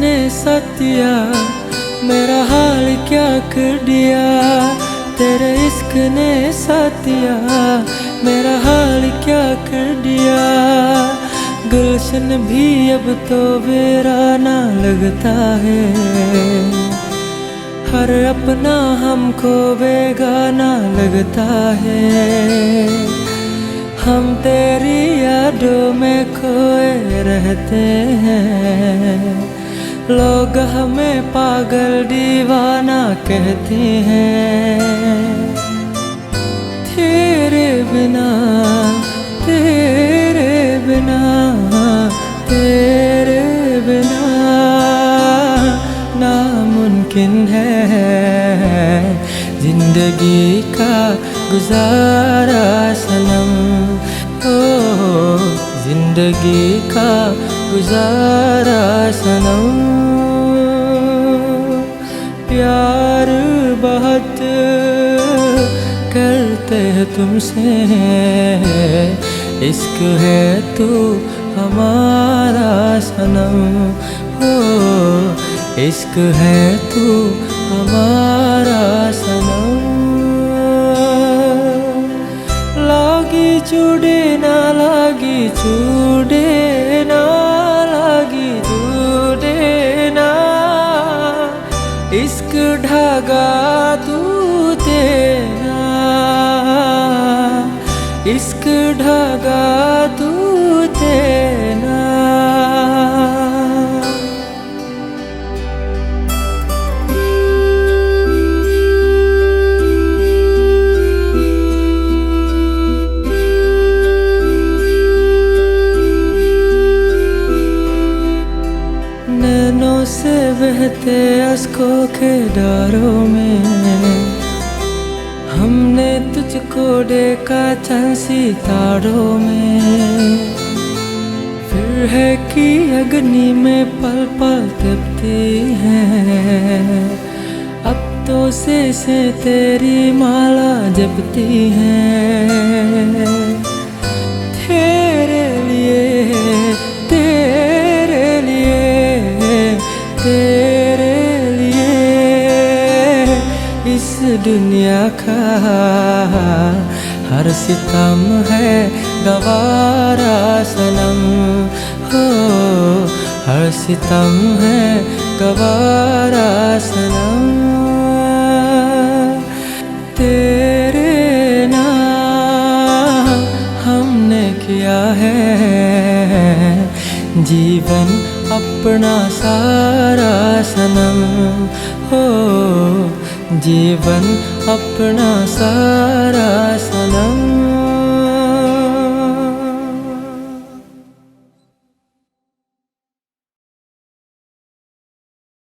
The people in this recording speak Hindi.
ने सतिया मेरा हाल क्या कर दिया। तेरे इश्क ने सतिया मेरा हाल क्या कर दिया। गुलशन भी अब तो वीराना लगता है। हर अपना हमको बेगाना लगता है। हम तेरी यादों में खोए रहते हैं। लोग हमें पागल दीवाना कहते हैं। तेरे बिना तेरे बिना तेरे बिना नामुमकिन है जिंदगी का गुजारा सनम। ओ जिंदगी का गुजारा सनम। प्यार बहुत करते हैं तुमसे। इश्क है तू हमारा सनम। ओ इश्क है तू हमारा सनम। लागी चूड़े ना लागी चूड़े ना लागी चूड़े ना। इश्क ढागा तू देना। इश्क ढागा तू देना। नैनों से बहते अश्कों के धारों में हमने तुझको देखा चंद सितारों में। फिर है कि अग्नि में पल पल तपती है। अब तो से तेरी माला जपती है। तेरे लिए तेरे लिए तेरे लिए इस दुनिया का हर सितम है गवारा सनम। हो हर सितम है गवारा सनम। तेरे नाम हमने किया है जीवन अपना सारा सनम। हो जीवन अपना सारा सनम।